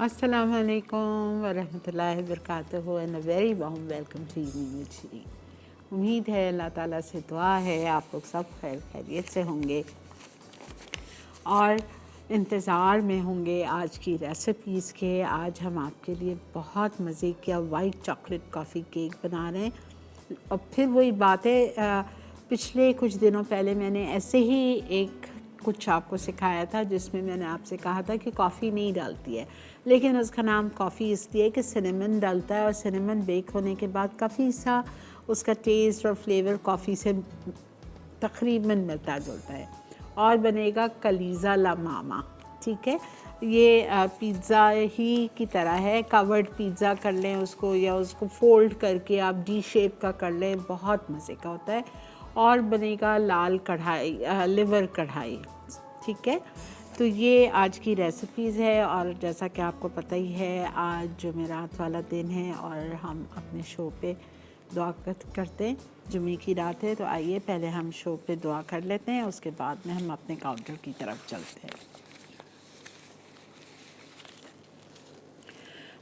अस्सलामु अलैकुम वरहमतुल्लाहि वबरकातुहू and a very warm welcome to evening with she. उम्मीद है, अल्लाह ताला से दुआ है, आप लोग सब खैर खैरियत से होंगे और इंतज़ार में होंगे आज की रेसिपीज़ के। आज हम आपके लिए बहुत मज़े का वाइट चॉकलेट कॉफ़ी केक बना रहे हैं। और फिर वही बातें, पिछले कुछ दिनों पहले मैंने ऐसे ही एक कुछ आपको सिखाया था जिसमें मैंने आपसे कहा था कि कॉफ़ी नहीं डालती है, लेकिन उसका नाम कॉफ़ी इसलिए है कि सिनेमन डालता है और सिनेमन बेक होने के बाद काफ़ी सा उसका टेस्ट और फ्लेवर कॉफ़ी से तकरीबन मिलता जुलता है। और बनेगा कलीज़ा ला मामा, ठीक है। ये पिज़्ज़ा ही की तरह है, कवर्ड पिज़्ज़ा कर लें उसको, या उसको फ़ोल्ड करके आप डी शेप का कर लें, बहुत मज़े का होता है। और बनेगा लाल कढ़ाई, लिवर कढ़ाई, ठीक है। तो ये आज की रेसिपीज़ है। और जैसा कि आपको पता ही है, आज जुमेरात वाला दिन है और हम अपने शो पे दुआ करते हैं। जुमे की रात है, तो आइए पहले हम शो पे दुआ कर लेते हैं, उसके बाद में हम अपने काउंटर की तरफ चलते हैं।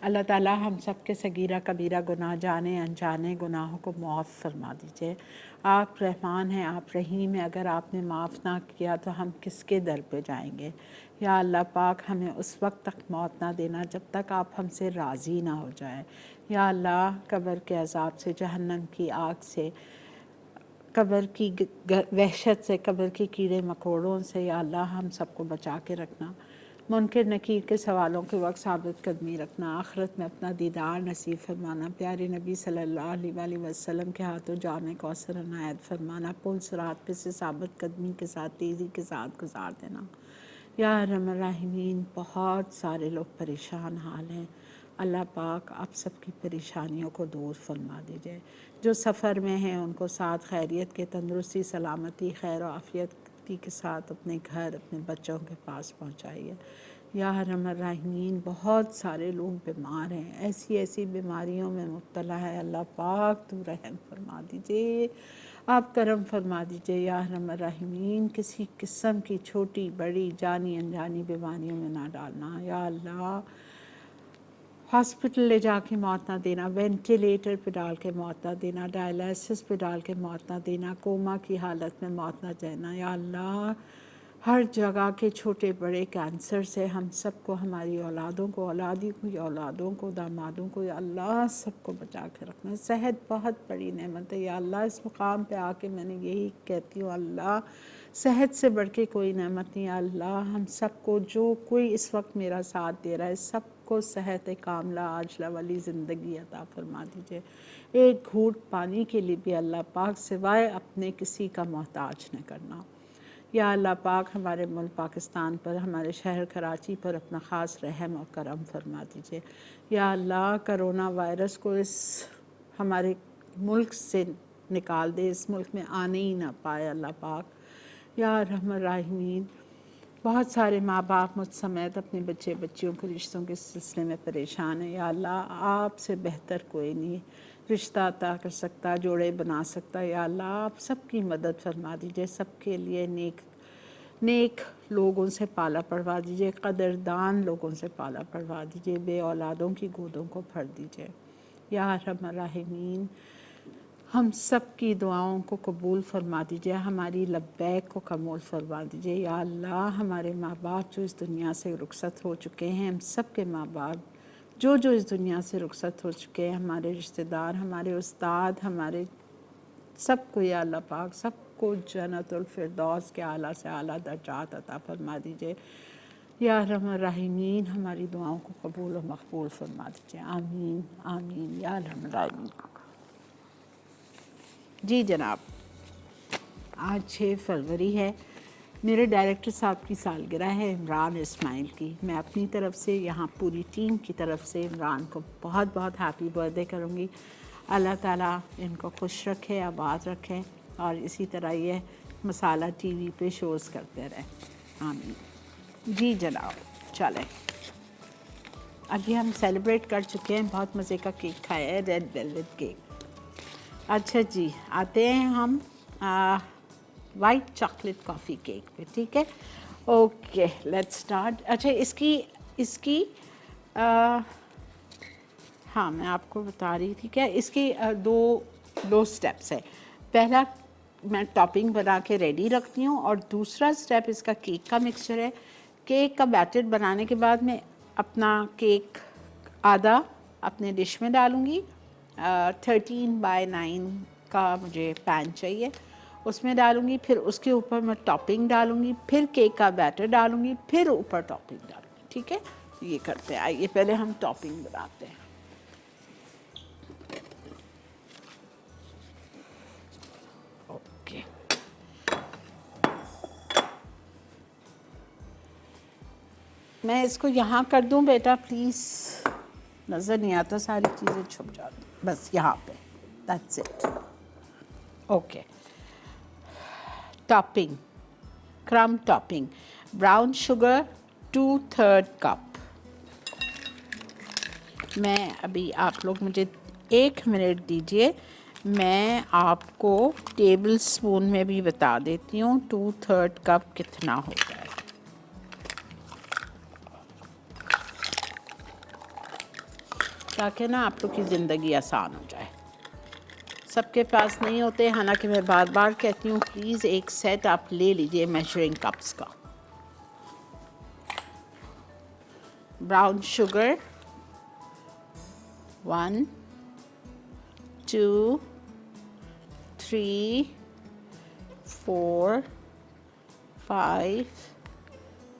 अल्लाह ताला हम सब के सगीरा कबीरा गुनाह, जाने अनजाने गुनाहों को मुआफ़ फरमा दीजिए। आप रहमान हैं, आप रहीम हैं। अगर आपने माफ़ ना किया तो हम किसके दर पे जाएंगे। या अल्लाह पाक, हमें उस वक्त तक मौत ना देना जब तक आप हमसे राज़ी ना हो जाए। या अल्लाह, कब्र के अज़ाब से, जहन्नम की आग से, कब्र की वहशत से, कब्र के कीड़े मकोड़ों से या अल्लाह हम सबको बचा के रखना। मुनकर नकीर के सवालों के वक्त साबित कदमी रखना। आखिरत में अपना दीदार नसीब फरमाना। प्यारे नबी सल्लल्लाहु अलैहि वसल्लम के हाथों जाने कौसर अनायत फरमाना। पुल सिरात पे से साबित कदमी के साथ, तेज़ी के साथ गुजार देना। या रहमान रहीमीन, बहुत सारे लोग परेशान हाल हैं। अल्लाह पाक आप सबकी परेशानियों को दूर फरमा दीजिए। जो सफ़र में हैं उनको साथ खैरियत के, तंदुरुस्ती, सलामती, खैर आफ़ियत के साथ अपने घर, अपने बच्चों के पास पहुँचाइए। या रहमान रहीमीन, बहुत सारे लोग बीमार हैं, ऐसी ऐसी बीमारियों में मुब्तला है। अल्लाह पाक तू रहम फरमा दीजिए, आप करम फरमा दीजिए। या रहमान रहीमीन, किसी किस्म की छोटी बड़ी जानी अनजानी बीमारियों में ना डालना। या अल्लाह, हॉस्पिटल ले जाके मौत ना देना, वेंटिलेटर पे डाल के मौत ना देना, डायलिसिस पे डाल के मौत ना देना, कोमा की हालत में मौत ना देना। या अल्लाह, हर जगह के छोटे बड़े कैंसर से हम सबको, हमारी औलादों को, औलादी को, या औलादों को, दामादों को, या अल्लाह सबको बचा के रखना। सेहत बहुत बड़ी नेमत है। या अल्लाह, इस मुकाम पे आके मैंने यही कहती हूँ, अल्लाह सेहत से बढ़ के कोई नेमत नहीं। अल्लाह हम सबको, जो कोई इस वक्त मेरा साथ दे रहा है, सबको सेहत कामला आजला वाली ज़िंदगी अता फरमा दीजिए। एक घूंट पानी के लिए भी अल्लाह पाक सिवाय अपने किसी का मोहताज न करना। या अल्लाह पाक, हमारे मुल्क पाकिस्तान पर, हमारे शहर कराची पर अपना ख़ास रहम और करम फरमा दीजिए। या अल्लाह, करोना वायरस को इस हमारे मुल्क से निकाल दे, इस मुल्क में आने ही ना पाए अल्लाह पाक। या रहमान रहीमीन, बहुत सारे माँ बाप मुझ समेत अपने बच्चे बच्चियों के रिश्तों के सिलसिले में परेशान हैं। या अल्लाह, आपसे बेहतर कोई नहीं रिश्ता अता कर सकता, जोड़े बना सकता। या अल्लाह, आप सबकी मदद फरमा दीजिए, सबके लिए नेक नेक लोगों से पाला पढ़वा दीजिए, कदरदान लोगों से पाला पढ़वा दीजिए, बे औलादों की गोदों को भर दीजिए। या रहमान रहीमीन, हम सब की दुआओं को कबूल फरमा दीजिए, हमारी लब्बैक को कबूल फरमा दीजिए। या अल्लाह, हमारे माँ बाप जो इस दुनिया से रुखसत हो चुके हैं, हम सब के माँ बाप जो जो इस दुनिया से रुखसत हो चुके हैं, हमारे रिश्तेदार, हमारे उस्ताद, हमारे सबको, या अल्लाह पाक सबको जन्नतुल फिरदौस के आला से आला दर्जात अता फरमा दीजिए। या रहमान रहीमीन, हमारी दुआओं को कबूल और मकबूल फरमा दीजिए। आमीन आमीन या रहमान रहीमीन। जी जनाब, आज 6 फरवरी है। मेरे डायरेक्टर साहब की सालगिरह है, इमरान इस्माइल की। मैं अपनी तरफ से, यहाँ पूरी टीम की तरफ से इमरान को बहुत बहुत हैप्पी बर्थडे करूँगी। अल्लाह ताला इनको खुश रखे, आबाद रखें और इसी तरह ये मसाला टीवी पे शोज़ करते रहें। आमीन। जी जनाब, चलें। अभी हम सेलिब्रेट कर चुके हैं, बहुत मज़े का केक खाया है, रेड वेलवेट केक। अच्छा जी, आते हैं हम वाइट चॉकलेट कॉफ़ी केक पे, ठीक है। Okay, let's start. अच्छा, इसकी हाँ, मैं आपको बता रही थी क्या इसके दो स्टेप्स है। पहला मैं टॉपिंग बना के रेडी रखती हूँ और दूसरा स्टेप इसका केक का मिक्सचर है। केक का बैटर बनाने के बाद मैं अपना केक आधा अपने डिश में डालूँगी। 13/9 का मुझे पैन चाहिए, उसमें डालूँगी। फिर उसके ऊपर मैं टॉपिंग डालूँगी, फिर केक का बैटर डालूँगी, फिर ऊपर टॉपिंग डालूँगी। ठीक है, ये करते हैं। आइए पहले हम टॉपिंग बनाते हैं। ओके, मैं इसको यहाँ कर दूँ बेटा प्लीज़, नज़र नहीं आता, सारी चीज़ें छुप जाती, बस यहाँ पे, दैट्स इट। ओके, टॉपिंग, क्रम टॉपिंग, ब्राउन शुगर 2/3 कप। मैं अभी, आप लोग मुझे 1 मिनट दीजिए, मैं आपको टेबल स्पून में भी बता देती हूँ 2/3 कप कितना होता है। ताकि ना आप लोग की ज़िंदगी आसान हो जाए। सबके पास नहीं होते, हालांकि मैं बार बार कहती हूँ प्लीज़ एक सेट आप ले लीजिए मेजरिंग कप्स का। Brown sugar 1 2 3 4 5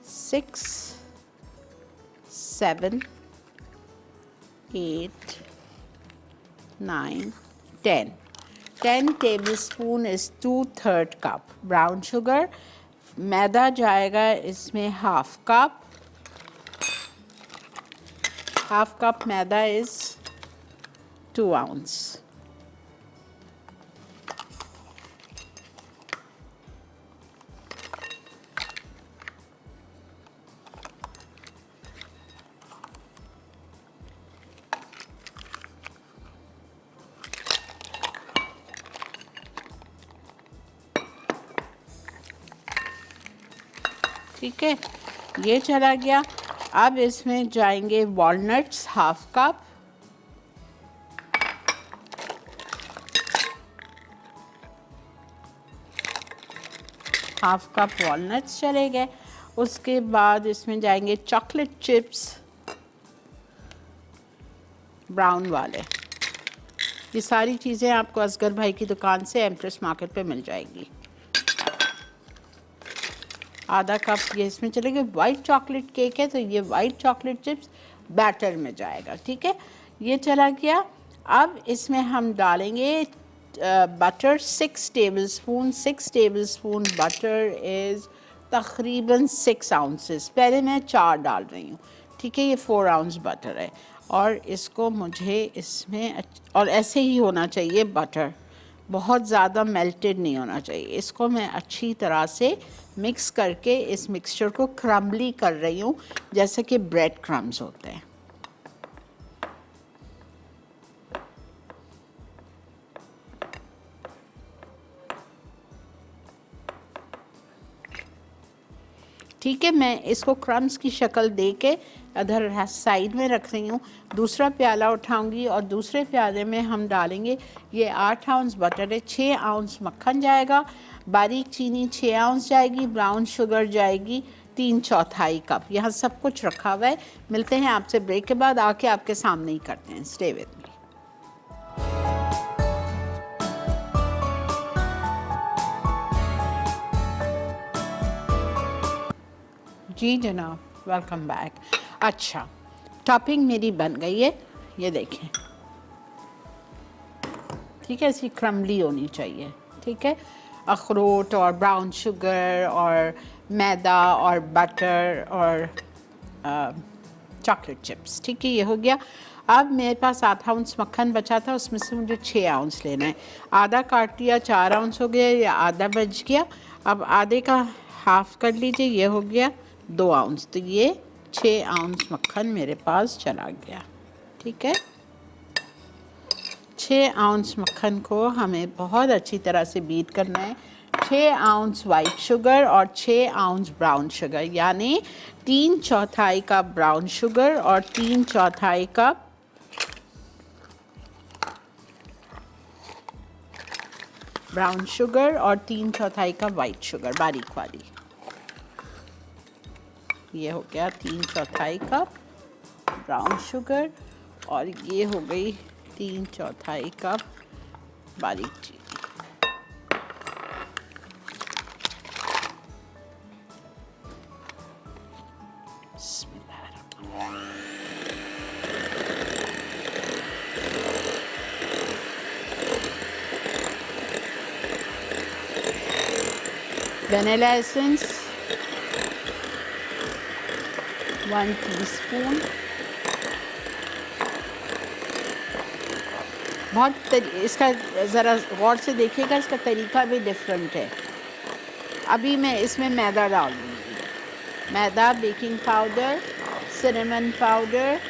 6 7 8 9 10 tablespoon is 2/3 cup brown sugar. मैदा जाएगा इसमें half cup maida is 2 ounce। ठीक है, ये चला गया। अब इसमें जाएंगे वॉलनट्स हाफ कप, वॉलनट्स चले गए। उसके बाद इसमें जाएंगे चॉकलेट चिप्स ब्राउन वाले। ये सारी चीज़ें आपको असगर भाई की दुकान से एम्प्रेस मार्केट पे मिल जाएंगी। आधा कप ये इसमें चलेगा। वाइट चॉकलेट केक है तो ये वाइट चॉकलेट चिप्स बैटर में जाएगा। ठीक है, ये चला गया। अब इसमें हम डालेंगे butter 6 tablespoon. 6 tablespoon butter is तकरीबन 6 ounces। पहले मैं 4 डाल रही हूँ। ठीक है, ये 4 ounce बटर है और इसको मुझे इसमें, और ऐसे ही होना चाहिए बटर, बहुत ज़्यादा मेल्टेड नहीं होना चाहिए। इसको मैं अच्छी तरह से मिक्स करके इस मिक्सचर को क्रम्बली कर रही हूँ, जैसे कि ब्रेड क्रम्स होते हैं। ठीक है, मैं इसको क्रम्स की शक्ल दे के इधर साइड में रख रही हूँ। दूसरा प्याला उठाऊंगी और दूसरे प्याले में हम डालेंगे, ये 8 ounce बटर है, 6 ounce मक्खन जाएगा, बारीक चीनी 6 ounce जाएगी, ब्राउन शुगर जाएगी 3/4 कप। यहाँ सब कुछ रखा हुआ है। मिलते हैं आपसे ब्रेक के बाद, आके आपके सामने ही करते हैं। Stay with me. जी जनाब, वेलकम बैक। अच्छा, टॉपिंग मेरी बन गई है, ये देखें। ठीक है, ऐसी क्रम्बली होनी चाहिए। ठीक है, अखरोट और ब्राउन शुगर और मैदा और बटर और चॉकलेट चिप्स। ठीक है, ये हो गया। अब मेरे पास 8 ounce मक्खन बचा था, उसमें से मुझे 6 ounce लेना है। आधा काट लिया, 4 ounce हो गया, या आधा बच गया। अब आधे का हाफ कर लीजिए, ये हो गया 2 ounce। तो ये 6 ounce मक्खन मेरे पास चला गया। ठीक है, 6 ounce मक्खन को हमें बहुत अच्छी तरह से बीट करना है। 6 आउंस वाइट शुगर और 6 आउंस ब्राउन शुगर, यानी 3/4 कप ब्राउन शुगर और 3/4 कप ब्राउन शुगर और 3/4 कप वाइट शुगर बारीक वाली। ये हो गया 3/4 कप ब्राउन शुगर और ये हो गई 3/4 कप बारीक चीनी। Vanilla essence 1 teaspoon. इसका ज़रा गौर से देखिएगा, इसका तरीका भी डिफरेंट है। अभी मैं इसमें मैदा डाल दूँगी, मैदा, बेकिंग पाउडर, सिनेमन पाउडर,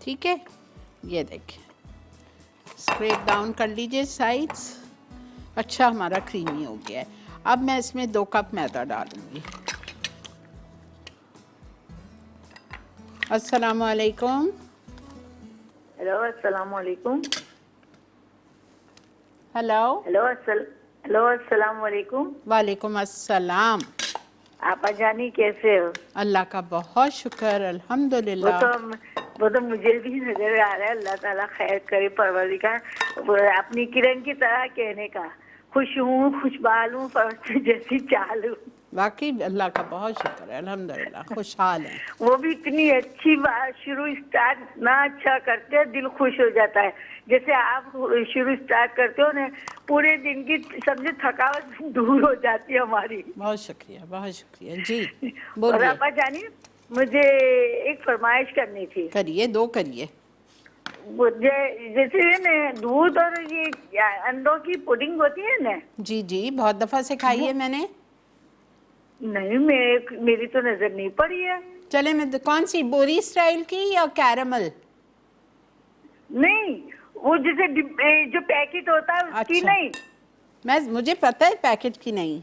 ठीक है। ये देखिए, स्क्रेप डाउन कर लीजिए साइड्स। अच्छा, हमारा क्रीमी हो गया है। अब मैं इसमें 2 कप मैदा डालूंगी। अस्सलाम वालेकुम। हेलो, अस्सलाम वालेकुम। हेलो। हेलो, अस्सलाम वालेकुम। वालेकुम अस्सलाम। आपा जानी कैसे हो? अल्लाह का बहुत शुक्र, अल्हम्दुलिल्लाह। वो तो मुझे भी नजर आ रहा है। अल्लाह ताला खैर करे, परवरदिगार अपनी किरण की तरह कहने का, खुश हूँ, खुशबाल हूँ, फरस जैसी चाल हूँ। वाकई अल्लाह का बहुत शुक्र है, अल्हम्दुलिल्लाह, खुशहाल है। वो भी इतनी अच्छी बात शुरू स्टार्ट ना अच्छा करते हैं, दिल खुश हो जाता है। जैसे आप शुरू स्टार्ट करते हो ना, पूरे दिन की समझे थकावट दूर हो जाती है हमारी। बहुत शुक्रिया, बहुत शुक्रिया जी। और बोलिए। आपा जानिए, मुझे एक फरमाइश करनी थी। करिए, 2 करिए। मुझे जैसे ना दूध और ये अंडों की पुडिंग होती है ना। जी जी, बहुत दफ़ा सिखाई है मैंने। नहीं, मेरी तो नजर नहीं पड़ी है। चले, मैं कौन सी, बोरी स्टाइल की या कैरामल? नहीं, वो जैसे जो पैकेट होता है उसकी। अच्छा। नहीं, मुझे पता है पैकेट की नहीं।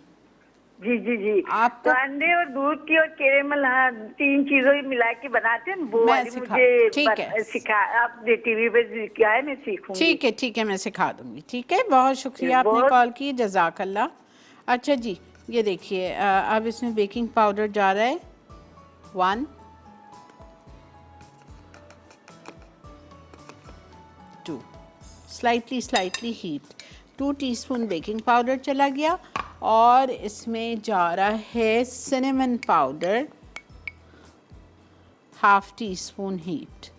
जी जी जी। आपको तो अंडे और दूध की और कैरेमल, हाँ, 3 चीजों की मिला के बनाते हैं वो वाली। ठीक है, सिखा आप टीवी पे क्या है, मैं सीखूंगी। ठीक है, ठीक है, मैं सिखा दूंगी। ठीक है, बहुत शुक्रिया आपने कॉल की, जज़ाकल्लाह। अच्छा जी, ये देखिए, अब इसमें बेकिंग पाउडर जा रहा है 1, 2, slightly heat. 2 teaspoon baking powder चला गया और इसमें जा रहा है सिनेमन पाउडर, 1/2 टीस्पून हीट।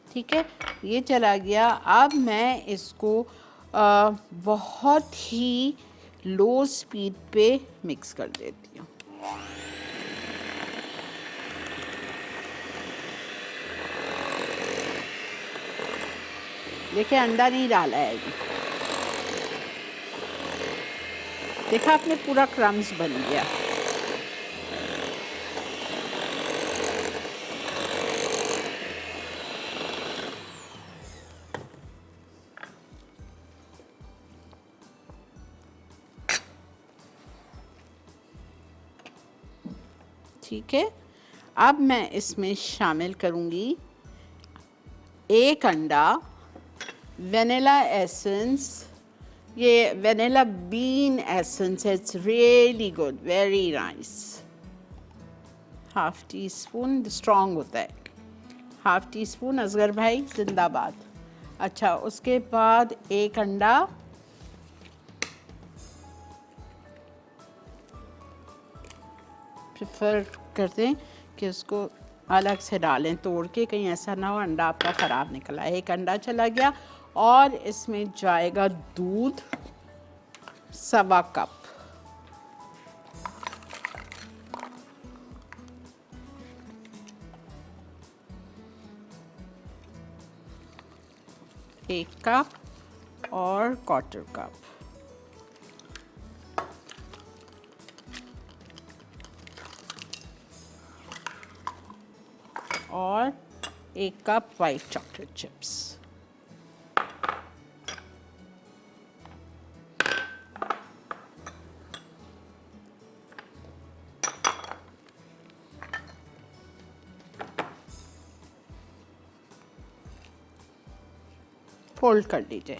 ठीक है, ये चला गया। अब मैं इसको बहुत ही लो स्पीड पे मिक्स कर देती हूँ। देखिए, अंडा नहीं डाला है अभी। देखा आपने, पूरा क्रम्स बन गया। ठीक है, अब मैं इसमें शामिल करूँगी 1 अंडा, वनीला एसेंस, ये वनीला बीन एसेंस है, it's really good, very nice. 1/2 teaspoon, strong होता है। 1/2 टीस्पून, असगर भाई जिंदाबाद। अच्छा, उसके बाद 1 अंडा, प्रेफर करते हैं कि उसको अलग से डालें तोड़ के, कहीं ऐसा ना हो अंडा आपका ख़राब निकला। 1 अंडा चला गया और इसमें जाएगा दूध 1.25 कप। एक कप और 1/4 कप। और 1 cup white chocolate chips. Fold कर लीजिए।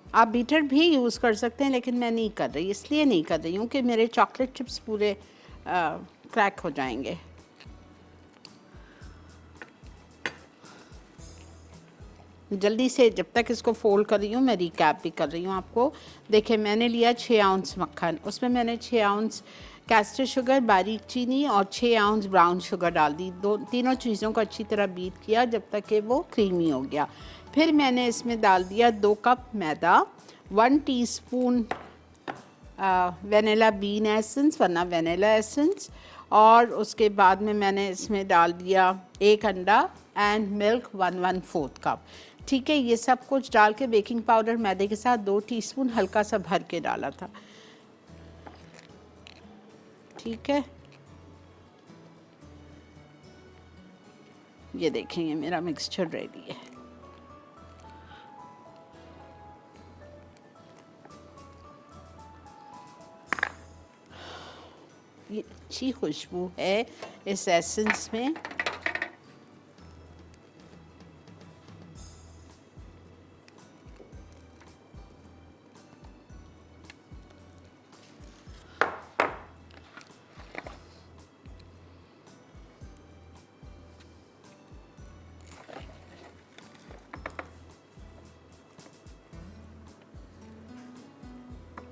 आप बीटर भी यूज़ कर सकते हैं, लेकिन मैं नहीं कर रही, इसलिए नहीं कर रही हूँ कि मेरे चॉकलेट चिप्स पूरे क्रैक हो जाएंगे। जल्दी से जब तक इसको फोल्ड कर रही हूँ, मैं रिकैप भी कर रही हूँ आपको। देखिए, मैंने लिया 6 आउंस मक्खन, उसमें मैंने 6 आउंस कैस्टर शुगर, बारीक चीनी और 6 आउंस ब्राउन शुगर डाल दी। तीनों चीज़ों को अच्छी तरह बीट किया जब तक कि वो क्रीमी हो गया। फिर मैंने इसमें डाल दिया 2 कप मैदा, 1 टीस्पून वेनिला बीन एसेंस वरना वेनिला एसेंस, और उसके बाद में मैंने इसमें डाल दिया 1 अंडा एंड मिल्क 1/4 कप। ठीक है, ये सब कुछ डाल के बेकिंग पाउडर मैदे के साथ 2 टीस्पून हल्का सा भर के डाला था। ठीक है, ये देखेंगे मेरा मिक्सचर रेडी है। ये अच्छी खुशबू है इस एसेंस में।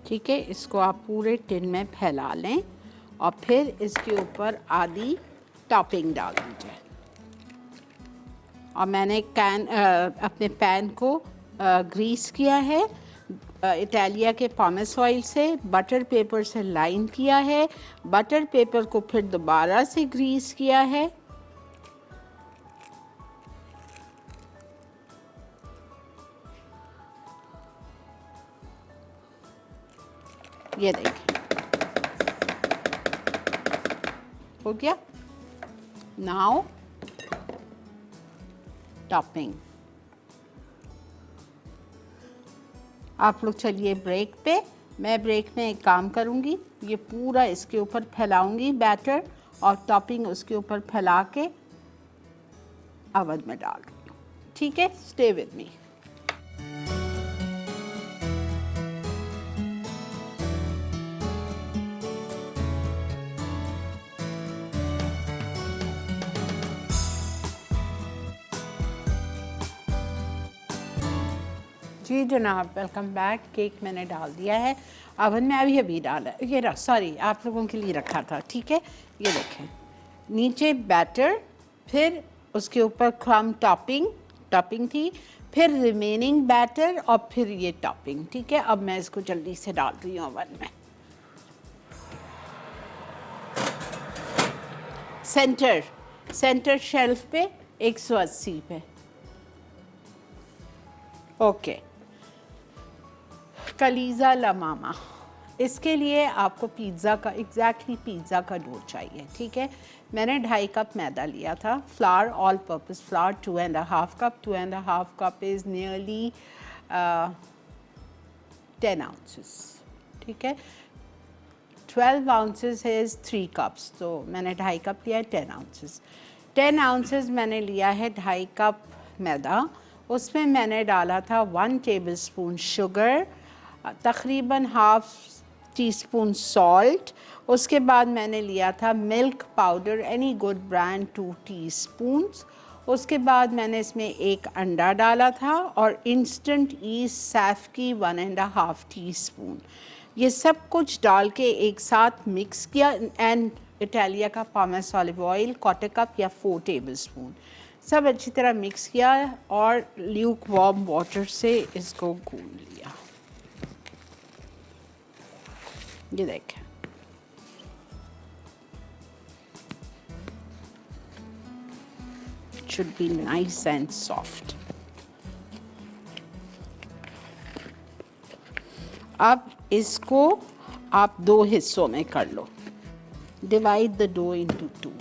ठीक है, इसको आप पूरे टिन में फैला लें और फिर इसके ऊपर आधी टॉपिंग डाल दीजिए। और मैंने अपने पैन को ग्रीस किया है इटालिया के पॉमेस ऑयल से, बटर पेपर से लाइन किया है, बटर पेपर को फिर दोबारा से ग्रीस किया है। ये देखिए, हो गया। Now topping. आप लोग चलिए ब्रेक पे। मैं ब्रेक में एक काम करूँगी, ये पूरा इसके ऊपर फैलाऊंगी बैटर और टॉपिंग उसके ऊपर फैला के ओवन में डाल रही हूँ। ठीक है, स्टे विद मी। जी जनाब, वेलकम बैक। केक मैंने डाल दिया है ओवन में, अभी डाला। ये सॉरी, आप लोगों के लिए रखा था। ठीक है, ये देखें, नीचे बैटर, फिर उसके ऊपर क्रम टॉपिंग थी, फिर रिमेनिंग बैटर और फिर ये टॉपिंग। ठीक है, अब मैं इसको जल्दी से डाल रही हूँ ओवन में। सेंटर शेल्फ पे 180 पे। ओके, कलीज़ा ला मामा, इसके लिए आपको पिज़्ज़ा का पिज़्ज़ा का डो चाहिए। ठीक है, मैंने 2.5 कप मैदा लिया था। Flower, all purpose flower 2.5 cup. 2.5 cup is nearly 10 ounces. ठीक है, 12 आउंसेस इज़ 3 कप्स, तो मैंने 2.5 कप लिया है, 10 आउंसेस। 10 आउंसेस मैंने लिया है 2.5 कप मैदा। उसमें मैंने डाला था 1 टेबलस्पून शुगर, तकरीबन 1/2 टीस्पून सॉल्ट। उसके बाद मैंने लिया था milk powder, any good brand, 2 teaspoons. उसके बाद मैंने इसमें 1 अंडा डाला था और इंस्टेंट ईस्ट सैफ़की 1.5 टीस्पून। ये सब कुछ डाल के एक साथ मिक्स किया। एंड इटालिया का पॉमेस ऑलिव ऑयल 1/4 कप या 4 टेबलस्पून। सब अच्छी तरह मिक्स किया और ल्यूक वार्म वाटर से इसको गूंद लिया। ये देखें, it should be nice and soft। अब इसको आप 2 हिस्सों में कर लो, डिवाइड द डो इनटू 2।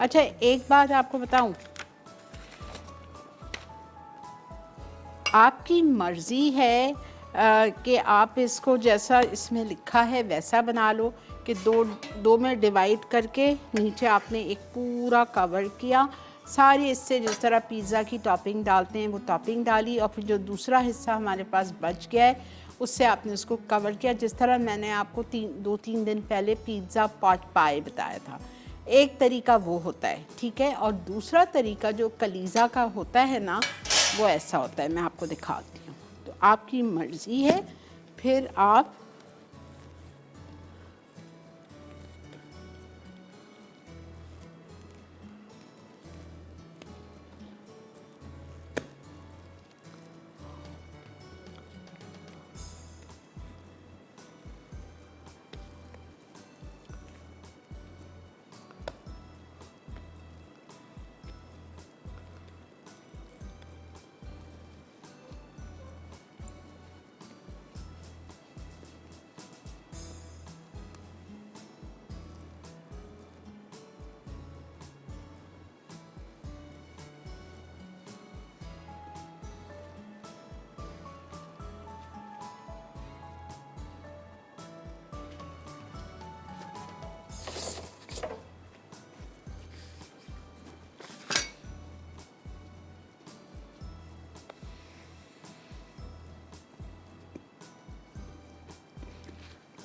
अच्छा, एक बात आपको बताऊं, आपकी मर्ज़ी है कि आप इसको जैसा इसमें लिखा है वैसा बना लो कि दो में डिवाइड करके नीचे आपने एक पूरा कवर किया, सारी इससे जिस तरह पिज़्ज़ा की टॉपिंग डालते हैं वो टॉपिंग डाली, और फिर जो दूसरा हिस्सा हमारे पास बच गया है उससे आपने उसको कवर किया, जिस तरह मैंने आपको 2-3 दिन पहले पिज़्ज़ा पॉट पाए बताया था। एक तरीका वो होता है, ठीक है, और दूसरा तरीका जो कलीज़ा का होता है ना, वो ऐसा होता है, मैं आपको दिखाती हूँ। तो आपकी मर्ज़ी है, फिर आप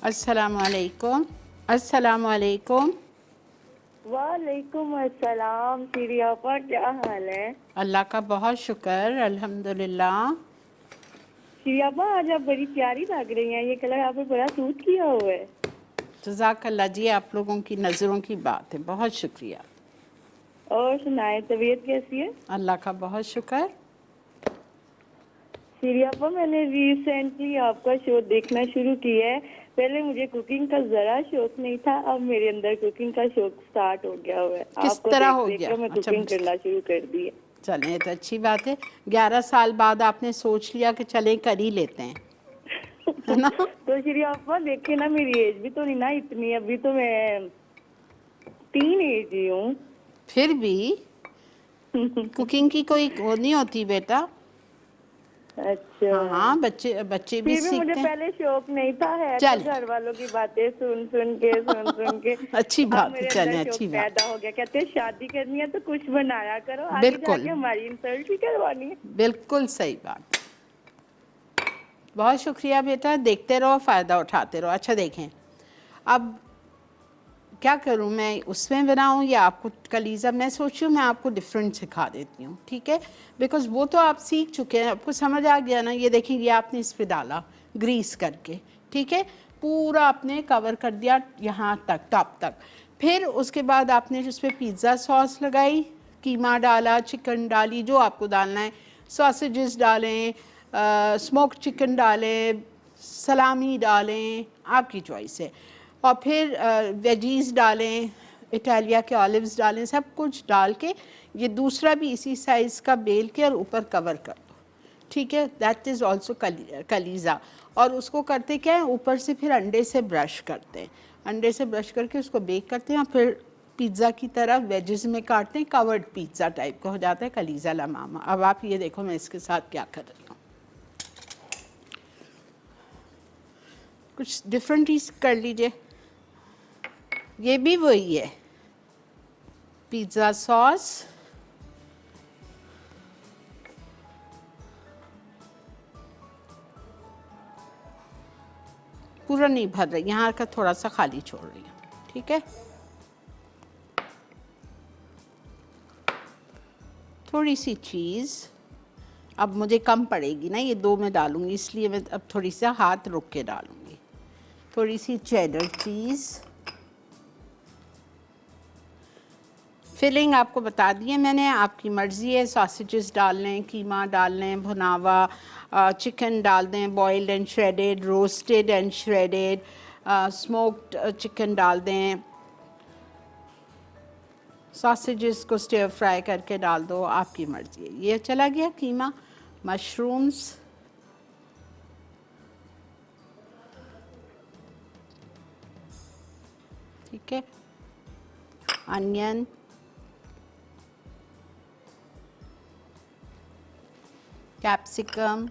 अस्सलामुअलैकुम। अस्सलामुअलैकुम। वालेकुम अस्सलाम। सीरिया पर क्या हाल है? अल्लाह का बहुत शुक्र, अल्हम्दुलिल्लाह। सीरिया, आज आप बड़ी प्यारी लग रही हैं, ये कलर आपने बड़ा सूट किया हुआ है। जज़ाकल्लाह जी, आप लोगों की नज़रों की बात है, बहुत शुक्रिया। और सुनाए, तबीयत कैसी है? अल्लाह का बहुत शुक्र। सीरिया, मैंने रिसेंटली आपका शो देखना शुरू किया है। पहले मुझे कुकिंग का जरा शौक नहीं था, अब मेरे अंदर कुकिंग का शौक स्टार्ट हो गया हुआ है। किस आपको तरह देख हो देख गया? के मैं अच्छा, कुकिंग करना शुरू कर दी है। चलें, तो अच्छी बात है। 11 साल बाद आपने सोच लिया कि चलें कर ही लेते हैं, है ना? तो सीरिया देखिए ना, मेरी एज भी तो नहीं ना इतनी, अभी तो मैं टीन एज ही हूँ। फिर भी कुकिंग की कोई वो नहीं होती बेटा। अच्छा, हाँ, बच्चे भी फिर भी मुझे सीखते हैं। पहले शौक नहीं था, है तो चल। घर वालों की बातें सुन सुन के अच्छी अब बात है, मेरे चलें, अंदर शौक अच्छी बात। पैदा हो गया। कहते हैं शादी करनी है तो कुछ बनाया करो, आगे बिल्कुल। जाके हमारी इंसल्ट ही करवानी है। बिल्कुल सही बात। बहुत शुक्रिया बेटा, देखते रहो, फ़ायदा उठाते रहो। अच्छा देखें, अब क्या करूं मैं, उसमें बनाऊं या आपको कलीज़ा? मैं सोचूं मैं आपको डिफरेंट सिखा देती हूँ, ठीक है, बिकॉज़ वो तो आप सीख चुके हैं, आपको समझ आ गया ना। ये देखिए, ये आपने इस पर डाला ग्रीस करके, ठीक है, पूरा आपने कवर कर दिया यहाँ तक, टॉप तक। फिर उसके बाद आपने उस पर पिज़्ज़ा सॉस लगाई, कीमा डाला, चिकन डाली, जो आपको डालना है, सॉसेजेस डालें, स्मोक चिकन डालें, सलामी डालें, आपकी चॉइस है। और फिर वेजीज डालें, इटालिया के ऑलिव्स डालें, सब कुछ डाल के ये दूसरा भी इसी साइज़ का बेल के और ऊपर कवर कर दो, ठीक है। That is also kaleeja. और उसको करते क्या है, ऊपर से फिर अंडे से ब्रश करते हैं, अंडे से ब्रश करके उसको बेक करते हैं और फिर पिज़्ज़ा की तरह वेजेस में काटते हैं, कवर्ड पिज़्ज़ा टाइप का हो जाता है कलीज़ा लमामा। अब आप ये देखो मैं इसके साथ क्या कर रही हूँ, कुछ डिफरेंट ही कर लीजिए। ये भी वही है, पिज़्ज़ा सॉस, पूरा नहीं भर रही, यहाँ का थोड़ा सा खाली छोड़ रही हूँ, ठीक है। थोड़ी सी चीज़, अब मुझे कम पड़ेगी ना, ये 2 में डालूंगी, इसलिए मैं अब थोड़ी सा हाथ रोक के डालूंगी। थोड़ी सी चेडर चीज़, फिलिंग आपको बता दी है मैंने, आपकी मर्ज़ी है, सॉसेजेस डाल लें, कीमा डाल लें, भुनावा चिकन डाल दें, boiled and shredded, roasted and shredded, smoked chicken डाल दें, सॉसेजेस को स्टिर फ्राई करके डाल दो, आपकी मर्ज़ी है। ये चला गया कीमा, मशरूम्स, ठीक है, अनियन, कैप्सिकम,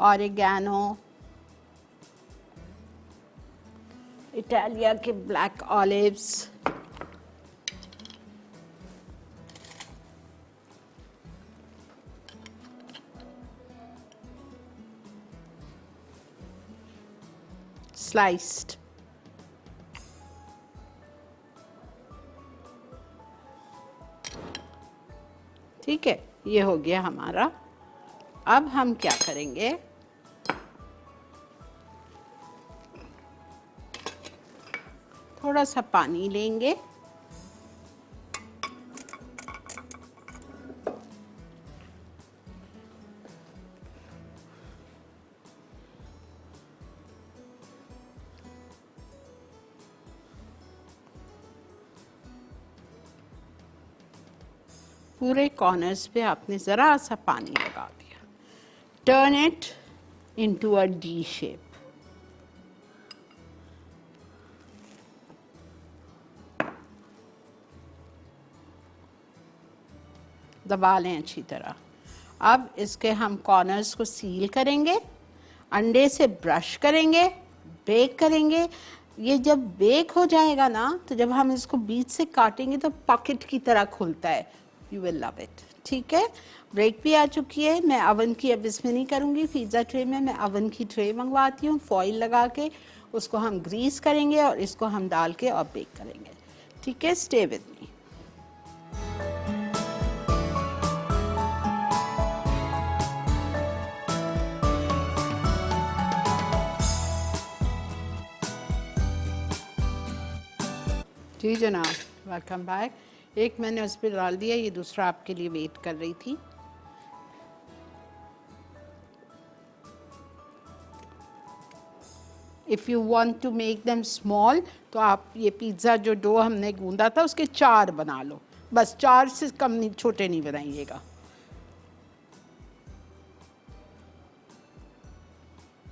ऑरिगैनो, इटालिया के ब्लैक ऑलिव्स, स्लाइस्ड, ठीक है, ये हो गया हमारा। अब हम क्या करेंगे, थोड़ा सा पानी लेंगे, पूरे कॉर्नर्स पे आपने ज़रा सा पानी लगा दिया। Turn it into a D shape. दबा लें अच्छी तरह। अब इसके हम कॉर्नर्स को सील करेंगे, अंडे से ब्रश करेंगे, बेक करेंगे। ये जब बेक हो जाएगा ना, तो जब हम इसको बीच से काटेंगे तो पॉकेट की तरह खुलता है। You will love it. ठीक है, ब्रेक भी आ चुकी है। मैं अवन की अब इसमें नहीं करूँगी, पिज़्ज़ा ट्रे में मैं अवन की ट्रे मंगवाती हूँ, फॉइल लगा के उसको हम ग्रीस करेंगे और इसको हम डाल के और बेक करेंगे। ठीक है, स्टे विद मी। जी जनाब, वेलकम बैक। एक मैंने उस पर डाल दिया, ये दूसरा आपके लिए वेट कर रही थी। If you want to make them small, तो आप ये पिज़्ज़ा जो डो हमने गूंदा था उसके 4 बना लो, बस 4 से कम नहीं, छोटे नहीं बनाइएगा।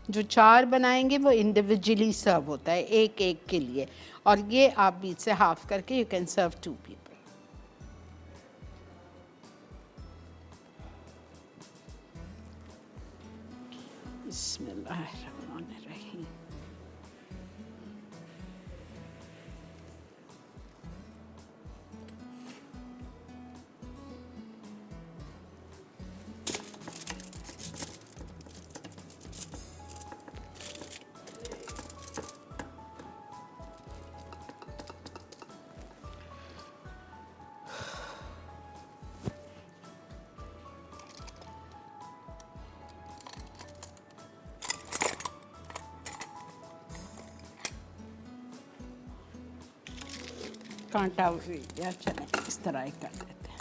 जो 4 बनाएंगे वो इंडिविजुअली सर्व होता है, एक एक के लिए, और ये आप बीच से हाफ करके यू कैन सर्व 2 पीपल। बिस्मिल्लाहिर्रहमानिर्रहीम। कांटा या चले इस तरह ही कर देते हैं।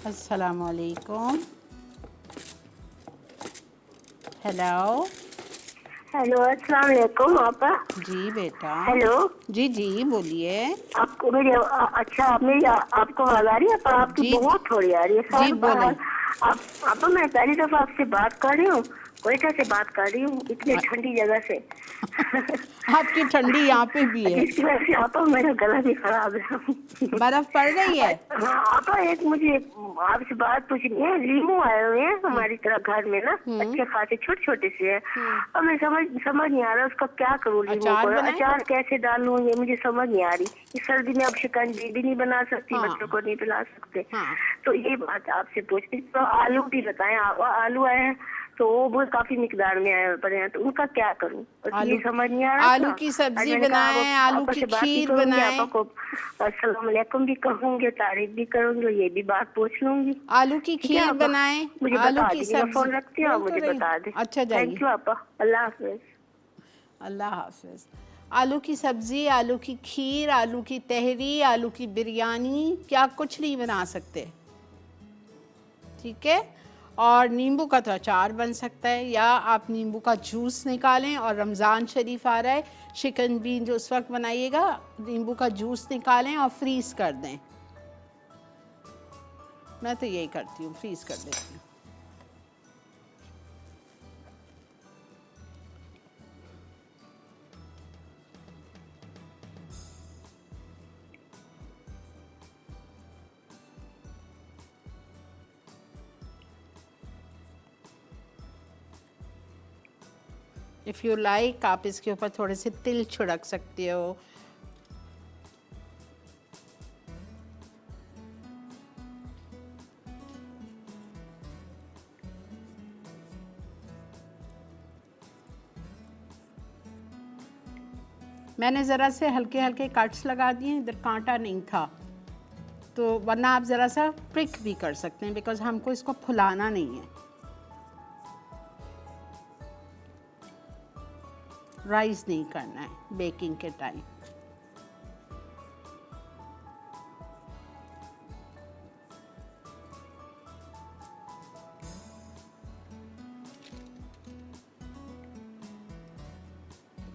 अस्सलाम वालेकुम। हेलो हेलो, अस्सलाम वालेकुम आपा। जी बेटा। हेलो जी जी बोलिए। आपको मेरी अच्छा, आप मेरी आपको आवाज आ रही है? पर आपकी जी बहुत थोड़ी आ रही है। जी बोलें। आप मैं पहली दफा आपसे बात कर रही हूँ, कोयटा से बात कर रही हूँ, इतनी ठंडी जगह से। आपकी ठंडी यहाँ पे भी है। जिसकी वजह से आपा मेरा गला भी खराब है। बर्फ पड़ गई है? हाँ आपा, एक मुझे आपसे बात पूछनी है। लीमू आए हुए हैं हमारी तरफ घर में ना, अच्छे खासे छोटे छोटे से है, और मैं समझ नहीं आ रहा उसका क्या करूँ। लीमू को अचार कैसे डालूं, ये मुझे समझ नहीं आ रही। इस सर्दी में अब शिकंजी भी नहीं बना सकती, बच्चों को नहीं पिला सकते। तो ये बात आपसे पूछनी। तो आलू भी बताएं। आलू आए हैं तो वो काफी मिकदार में आए पड़े हैं, तो उनका क्या करूं? बस आलू ये समझ नहीं आ रहा आलू था। की आज सब्जी मैंने कहा बनाएं, आप आलू आपा की से बात भी खीर करूंगी, बनाएं। आपा को अस्सलाम वालेकुम भी कहूंगी, तारीफ भी करूंगी, और ये भी बात पूछ लूंगी। आलू की ठीक है खीर आपा, बनाएं, मुझे आलू बता की दीजिए, मैं सब्जी। फोन रखती हूँ, आप बोल तो मुझे रही बता हूँ। दें। अच्छा थैंक जाइए, यू आपा, अल्लाह हाफिज। अल्लाह हाफिज। आलू की सब्जी, आलू की खीर, आलू की तहरी, आलू की बिरयानी, क्या कुछ नहीं बना सकते, ठीक है। और नींबू का तो अचार बन सकता है, या आप नींबू का जूस निकालें, और रमज़ान शरीफ आ रहा है, चिकन बीन जो उस वक्त बनाइएगा, नींबू का जूस निकालें और फ्रीज़ कर दें। मैं तो यही करती हूँ, फ्रीज़ कर देती हूँ। इफ़ यू लाइक, आप इसके ऊपर थोड़े से तिल छिड़क सकते हो। मैंने ज़रा से हल्के हल्के कट्स लगा दिए, इधर कांटा नहीं था, तो वरना आप ज़रा सा प्रिक भी कर सकते हैं, बिकॉज़ हमको इसको फुलाना नहीं है। राइस नहीं करना है बेकिंग के टाइम।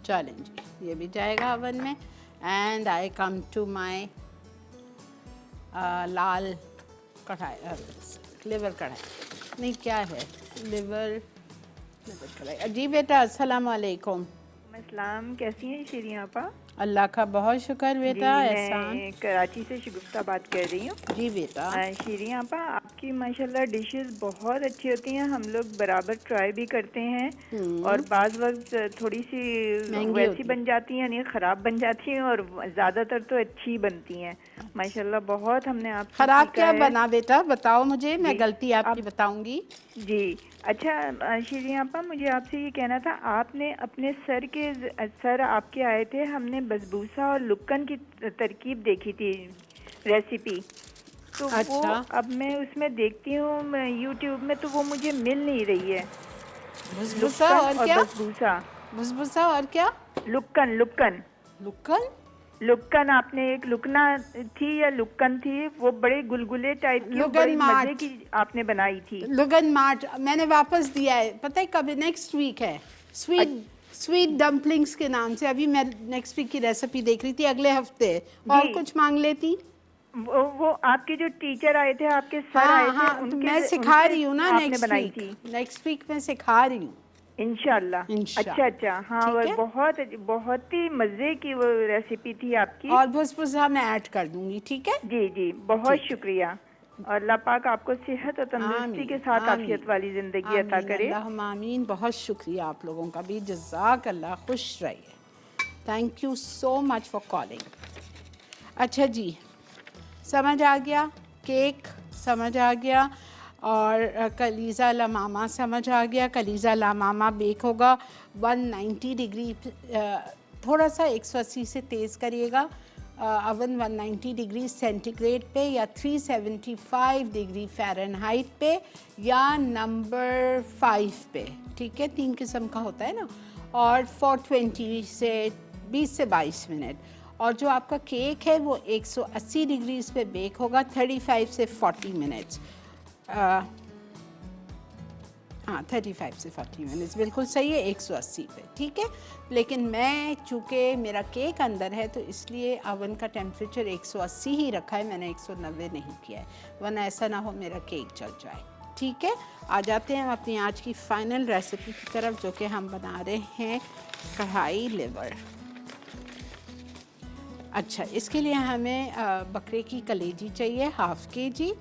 चलें जी, ये भी जाएगा ओवन में। And I come to my लाल कढ़ाई, लिवर कढ़ाई नहीं, क्या है, लिवर कढ़ाई। जी बेटा, अस्सलाम वालेकुम। अस्सलाम, कैसी हैं शीरीन आपा? अल्लाह का बहुत शुक्र बेटा। जी, एहसान। मैं कराची से शगुफ्ता बात कर रही हूँ। जी बेटा। शीरीन आपा, आपकी माशाल्लाह डिशेस बहुत अच्छी होती हैं, हम लोग बराबर ट्राई भी करते हैं, और बाज़ वक्त थोड़ी सी महंगी वैसी बन जाती हैं, यानी ख़राब बन जाती हैं, और ज़्यादातर तो अच्छी बनती हैं माशाल्लाह। बहुत हमने आपसे खराब सीखा क्या है। बना बेटा, बताओ मुझे, मैं जी, गलती आपकी बताऊंगी। जी अच्छा शीरीन आपा, मुझे आपसे ये कहना था, आपने अपने सर आपके आए थे, हमने बसबूसा और लुक्कन की तरकीब देखी थी, रेसिपी, तो वो अच्छा। अब मैं उसमें देखती हूँ यूट्यूब में, तो वो मुझे मिल नहीं रही है। भुसभुसा लुक्कन और और क्या? बसबूसा। भुसभुसा और क्या? लुक्कन लुक्कन लुक्कन। लुक्कन, आपने एक लुकना थी या लुक्कन थी, वो बड़े गुलगुले टाइप की, वो लुगन बड़ी मार्ट। मजे की आपने बनाई थी। लुगन मार्ट मैंने वापस दिया है, पता है कब? नेक्स्ट वीक है। स्वीट डम्पलिंग्स के नाम से। अभी मैं नेक्स्ट वीक की रेसिपी देख रही थी, अगले हफ्ते। और जी। कुछ मांग लेती। वो आपके जो टीचर आए थे, आपके सर आए थे, हाँ, उनके मैं सिखा उनसे रही हूँ ना आपने नेक्स्ट बनाई वीक। थी नेक्स्ट वीक मैं सिखा रही हूँ इंशाल्लाह। इंशाल्लाह। अच्छा, हाँ, ठीक वो है? बहुत बहुत ही मजे की वो रेसिपी थी आपकी। और भुसभुसा मैं ऐड कर दूंगी, ठीक है? जी जी, बहुत ठीक है। शुक्रिया, और अल्लाह पाक आपको सेहत और तंदुरुस्ती के साथ आफियत वाली जिंदगी अता करे। अल्लाहुम्मा आमीन। बहुत शुक्रिया आप लोगों का भी, जज़ाक अल्लाह, खुश रहिए। Thank you so much for calling. अच्छा जी, समझ आ गया, केक समझ आ गया, और कलीज़ा लमामा समझ आ गया। कलीज़ा लमामा बेक होगा 190 डिग्री, थोड़ा सा 180 से तेज़ करिएगा अवन, 190 डिग्री सेंटीग्रेड पे, या 375 डिग्री फ़ारेनहाइट पे, या नंबर 5 पे, ठीक है? 3 किस्म का होता है ना। और 420 से 20 से 22 मिनट। और जो आपका केक है वो 180 डिग्रीज पे बेक होगा 35 से 40 मिनट्स। हाँ, 35 से 40 मिनट्स बिल्कुल सही है, 180 पे, ठीक है? लेकिन मैं चूँकि मेरा केक अंदर है, तो इसलिए अवन का टेम्परेचर 180 ही रखा है, मैंने 190 नहीं किया है, वरना ऐसा ना हो मेरा केक जल जाए, ठीक है? आ जाते हैं हम अपनी आज की फ़ाइनल रेसिपी की तरफ, जो कि हम बना रहे हैं कढ़ाई लिवर। अच्छा, इसके लिए हमें बकरे की कलेजी चाहिए, ½ kg,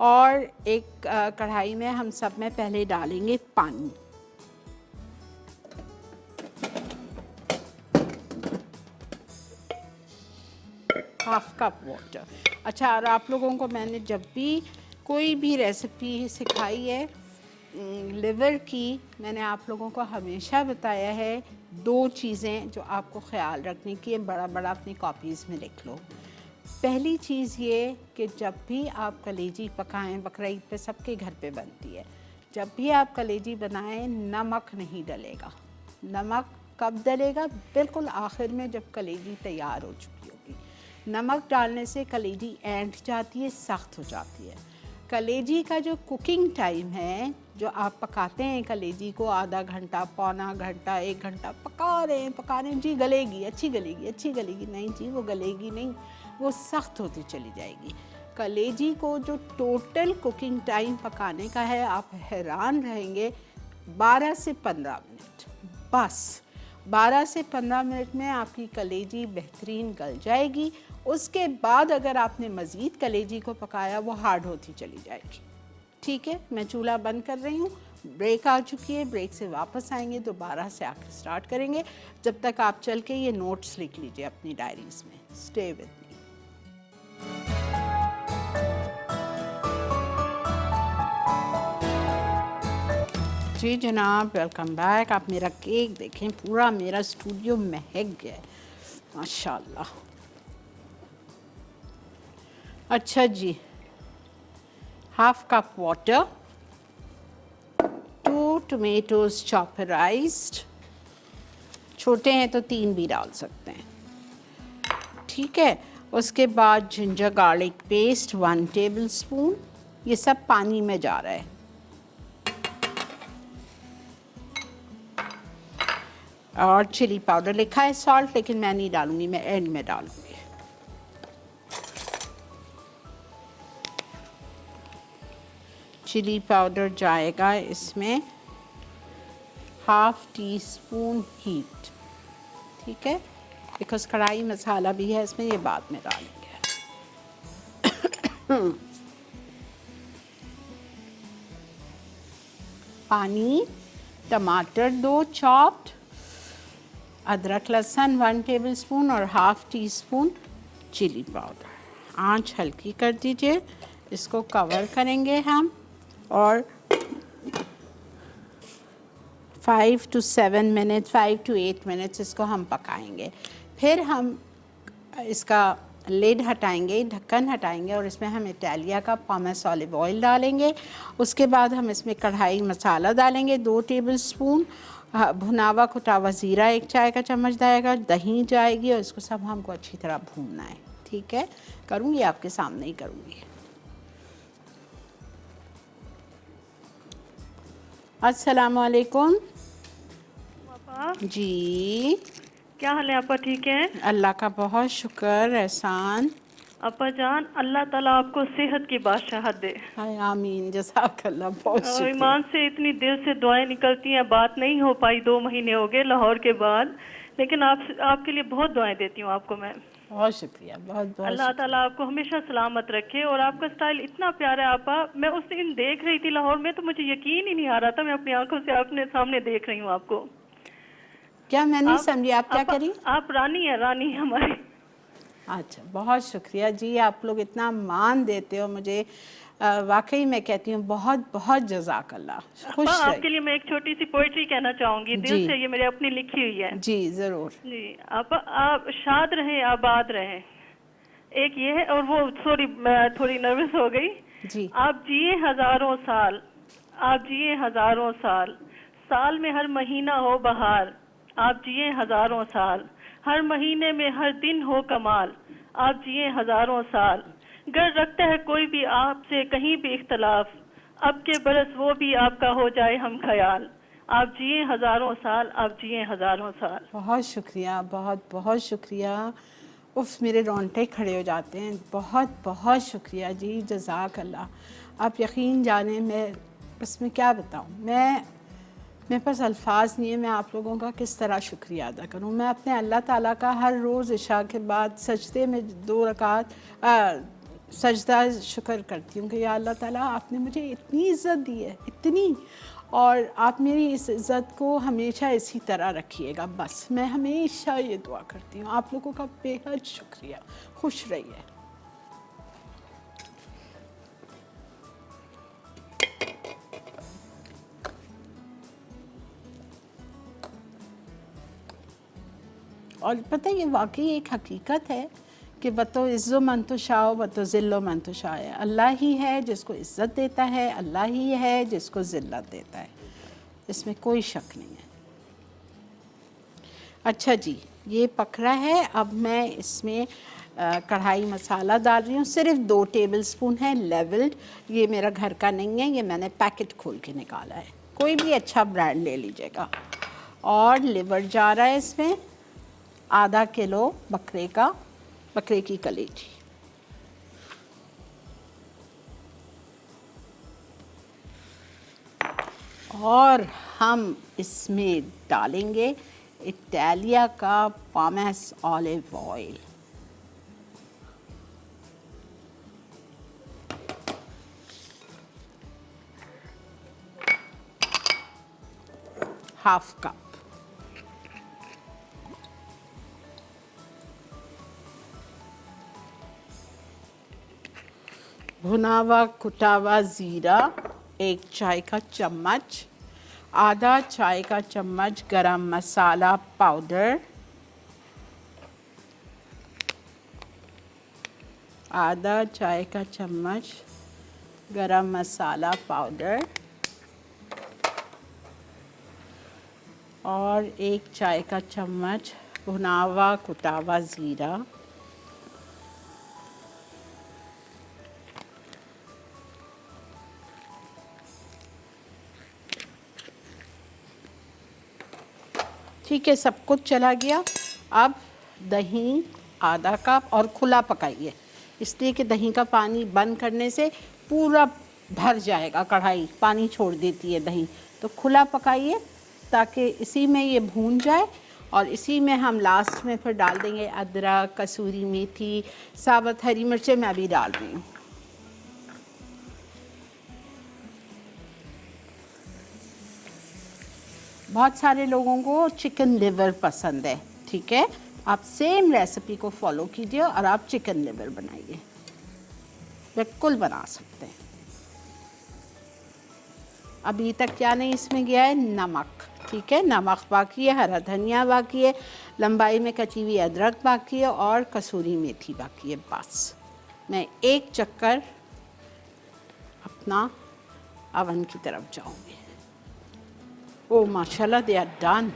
और एक कढ़ाई में हम सब में पहले डालेंगे पानी। ½ कप वाटर। अच्छा, और आप लोगों को मैंने जब भी कोई भी रेसिपी सिखाई है, लिवर की मैंने आप लोगों को हमेशा बताया है 2 चीज़ें जो आपको ख्याल रखने की है, बड़ा बड़ा अपनी कॉपीज़ में लिख लो। पहली चीज़ ये कि जब भी आप कलेजी पकाएं, बकरा ईद पे सबके घर पे बनती है, जब भी आप कलेजी बनाएं नमक नहीं डलेगा। नमक कब डलेगा? बिल्कुल आखिर में, जब कलेजी तैयार हो चुकी होगी। नमक डालने से कलेजी ऐंठ जाती है, सख्त हो जाती है। कलेजी का जो कुकिंग टाइम है, जो आप पकाते हैं कलेजी को आधा घंटा, पौना घंटा, 1 घंटा पका रहे हैं जी, गलेगी, अच्छी गलेगी, नहीं जी वो गलेगी नहीं, वो सख्त होती चली जाएगी। कलेजी को जो टोटल कुकिंग टाइम पकाने का है, आप हैरान रहेंगे, 12 से 15 मिनट, बस 12 से 15 मिनट में आपकी कलेजी बेहतरीन गल जाएगी। उसके बाद अगर आपने मज़ीद कलेजी को पकाया, वो हार्ड होती चली जाएगी। ठीक है, मैं चूल्हा बंद कर रही हूँ, ब्रेक आ चुकी है, ब्रेक से वापस आएंगे, दोबारा से आके स्टार्ट करेंगे। जब तक आप चल के ये नोट्स लिख लीजिए अपनी डायरीज़ में। Stay with me. जी जनाब, वेलकम बैक। आप मेरा केक देखें, पूरा मेरा स्टूडियो महक गया है माशाल्लाह। अच्छा जी, 1/2 कप वाटर, 2 टमेटोज चॉपराइज्ड, छोटे हैं तो 3 भी डाल सकते हैं। ठीक है, उसके बाद जिंजर गार्लिक पेस्ट 1 टेबलस्पून, ये सब पानी में जा रहा है। और चिली पाउडर लिखा है सॉल्ट, लेकिन मैं नहीं डालूंगी, मैं एंड में डालूंगी। चिली पाउडर जाएगा इसमें 1/2 टीस्पून हीट। ठीक है, बिकॉज कढ़ाई मसाला भी है इसमें, ये बाद में डालेंगे। पानी, टमाटर 2 चॉप्ड, अदरक लहसुन 1 टेबलस्पून और 1/2 टीस्पून चिली पाउडर। आंच हल्की कर दीजिए, इसको कवर करेंगे हम और 5 to 7 मिनट, 5 to 8 मिनट्स इसको हम पकाएंगे। फिर हम इसका लिड हटाएंगे, ढक्कन हटाएंगे और इसमें हम इटालिया का पॉमेस ऑलिव ऑयल डालेंगे। उसके बाद हम इसमें कढ़ाई मसाला डालेंगे 2 टेबलस्पून, भुनावा कुटावा ज़ीरा 1 चाय का चम्मच जाएगा, दही जाएगी और इसको सब हमको अच्छी तरह भूनना है। ठीक है, करूँगी आपके सामने ही करूँगी। अस्सलामुअलैकुम। जी, क्या हाल है आपका? ठीक है, अल्लाह का बहुत शुक्र। एहसान। अपा जान, अल्लाह ताला आपको सेहत की बादशाहत दे। हाय आमीन, जज़ाकल्लाह, बहुत और शुक्रिया। ईमान से इतनी दिल से दुआएं निकलती हैं। बात नहीं हो पाई, 2 महीने हो गए लाहौर के बाद, लेकिन आपके लिए बहुत दुआएं देती हूँ आपको मैं। बहुत शुक्रिया, बहुत बहुत अल्लाह ताला आपको हमेशा सलामत रखे। और आपका स्टाइल इतना प्यारा है आपा, मैं उस दिन देख रही थी लाहौर में तो मुझे यकीन ही नहीं आ रहा था, मैं अपनी आंखों से अपने सामने देख रही हूँ आपको। क्या? मैं नहीं समझी, आप क्या करी? आप रानी है, रानी हमारी। अच्छा, बहुत शुक्रिया जी, आप लोग इतना मान देते हो मुझे, वाकई मैं कहती हूँ बहुत बहुत जज़ाकल्लाह। खुश आपके रहिए। लिए मैं एक छोटी सी पोइट्री कहना चाहूंगी, दिल से, ये मेरे अपनी लिखी हुई है। जी ज़रूर। जी, आप शाद रहें, आबाद रहें, एक ये है। और वो सॉरी, मैं थोड़ी नर्वस हो गई। जी, आप जिए हजारों साल, आप जिए हजारों साल, साल में हर महीना हो बहार, आप जिए हजारों साल, हर महीने में हर दिन हो कमाल, आप जिए हजारों साल। गर रखता है कोई भी आपसे कहीं भी इख्तलाफ, अब के बरस वो भी आपका हो जाए हम ख्याल, आप जिए हजारों साल, आप जिए हजारों साल। बहुत शुक्रिया, बहुत बहुत शुक्रिया। उफ, मेरे रोंगटे खड़े हो जाते हैं। बहुत बहुत शुक्रिया जी, जज़ाकल्लाह। आप यकीन जाने, मैं बस मैं क्या बताऊँ, मेरे पास अल्फाज नहीं है मैं आप लोगों का किस तरह शुक्रिया अदा करूँ। मैं अपने अल्लाह ताला का हर रोज़ इशा के बाद सजदे में 2 रकात सजदा शुक्र करती हूँ कि या अल्लाह ताला, आपने मुझे इतनी इज़्ज़त दी है, इतनी, और आप मेरी इस इज़्ज़त को हमेशा इसी तरह रखिएगा। बस मैं हमेशा ये दुआ करती हूँ। आप लोगों का बेहद शुक्रिया। खुश रहिए। और पता है ये वाकई एक हकीकत है कि बतो इज़्ज़ो मन तो शाओ बतो ज़िल्लो मन तो शाए। अल्लाह ही है जिसको इज़्ज़त देता है, अल्लाह ही है जिसको ज़िल्लत देता है, इसमें कोई शक नहीं है। अच्छा जी, ये पक रहा है। अब मैं इसमें कढ़ाई मसाला डाल रही हूँ। सिर्फ 2 टेबलस्पून है लेवल्ड। ये मेरा घर का नहीं है, ये मैंने पैकेट खोल के निकाला है। कोई भी अच्छा ब्रांड ले लीजिएगा। और लिवर जा रहा है इसमें, आधा किलो बकरे की कलेजी। और हम इसमें डालेंगे इटालिया का pomace olive oil. Half cup. भुना हुआ कुटा हुआ ज़ीरा 1 चाय का चम्मच, आधा चाय का चम्मच गरम मसाला पाउडर, आधा चाय का चम्मच गरम मसाला पाउडर और 1 चाय का चम्मच भुना हुआ कुटा हुआ ज़ीरा, ठीक है, सब कुछ चला गया। अब दही आधा कप और खुला पकाइए, इसलिए कि दही का पानी बंद करने से पूरा भर जाएगा, कढ़ाई पानी छोड़ देती है दही, तो खुला पकाइए ताकि इसी में ये भून जाए। और इसी में हम लास्ट में फिर डाल देंगे अदरक, कसूरी मेथी, साबुत हरी मिर्चें मैं भी डाल रही हूँ। बहुत सारे लोगों को चिकन लिवर पसंद है, ठीक है, आप सेम रेसिपी को फॉलो कीजिए और आप चिकन लिवर बनाइए, बिल्कुल बना सकते हैं। अभी तक क्या नहीं इसमें गया है, नमक, ठीक है, नमक बाकी है, हरा धनिया बाकी है, लंबाई में कटी हुई अदरक बाकी है और कसूरी मेथी बाकी है। बस मैं एक चक्कर अपना अवन की तरफ जाऊंगी। Oh, mashallah, they are done.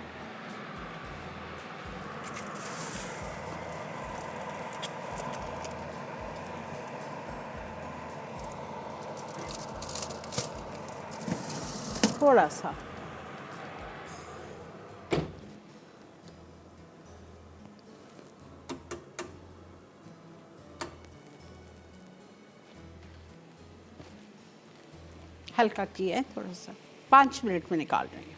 थोड़ा सा हल्का किया है, थोड़ा सा 5 मिनट में निकाल रही हूँ।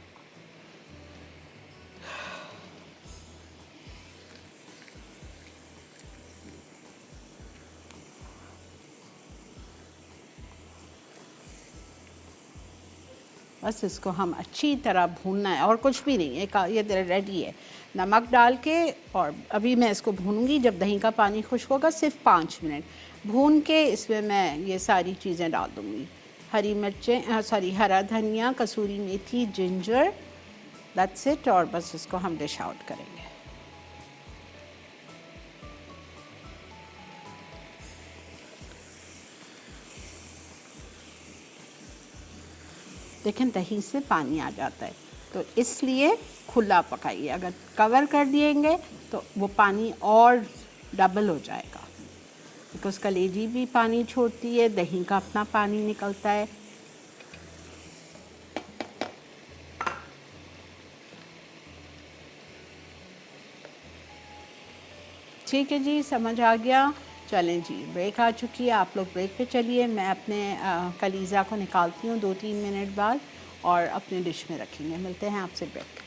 बस इसको हम अच्छी तरह भूनना है और कुछ भी नहीं है, ये रेडी है। नमक डाल के और अभी मैं इसको भूनूंगी, जब दही का पानी खुश्क होगा सिर्फ 5 मिनट भून के इसमें मैं ये सारी चीज़ें डाल दूँगी। हरी मिर्चें, हरा धनिया, कसूरी मेथी, जिंजर, दैट्स इट। और बस इसको हम डिश आउट करेंगे। देखें दही से पानी आ जाता है, तो इसलिए खुला पकाइए। अगर कवर कर दिएंगे तो वो पानी और डबल हो जाएगा, बिकॉज कलेजी भी पानी छोड़ती है, दही का अपना पानी निकलता है। ठीक है जी, समझ आ गया। चलें जी, ब्रेक आ चुकी है, आप लोग ब्रेक पे चलिए। मैं अपने कलीज़ा को निकालती हूँ 2-3 मिनट बाद और अपने डिश में रखेंगे। मिलते हैं आपसे ब्रेक के बाद।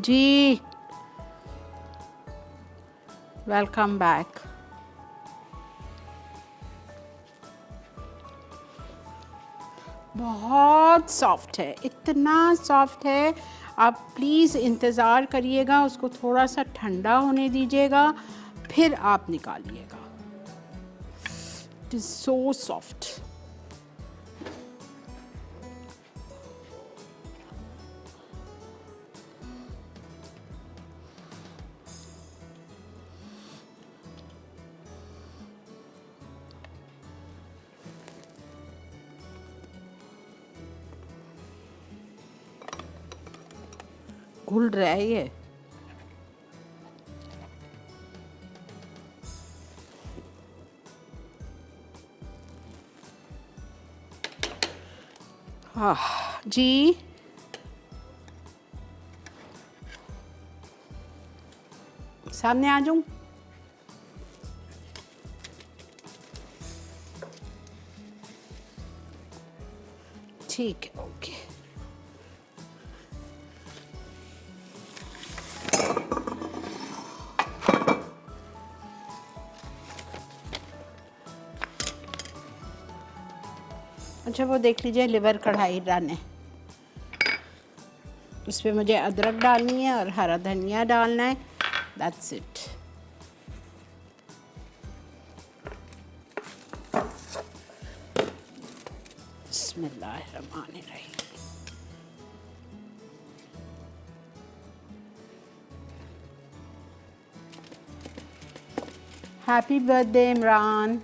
जी वेलकम बैक। बहुत सॉफ्ट है, इतना सॉफ्ट है, आप प्लीज़ इंतज़ार करिएगा, उसको थोड़ा सा ठंडा होने दीजिएगा, फिर आप निकालिएगा। It is so soft. घुल रहा है ये। हाँ जी, सामने आ जाऊं? ठीक है, ओके। अच्छा, वो देख लीजिए लिवर कढ़ाई डन है। उसमें मुझे अदरक डालनी है और हरा धनिया डालना है। That's it. बिस्मिल्लाहिर्रहमानिर्रहीम। Happy birthday Imran.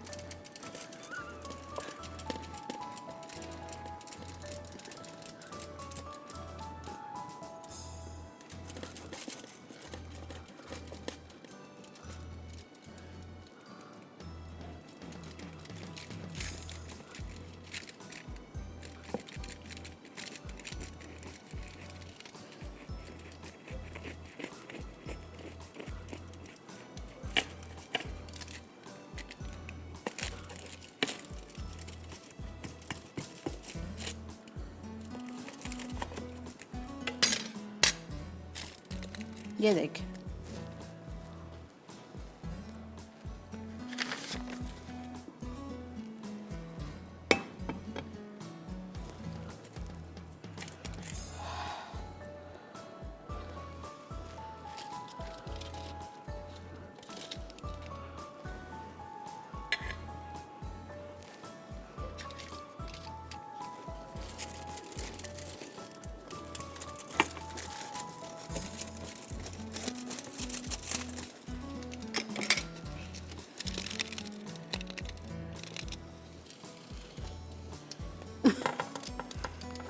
ये देखें,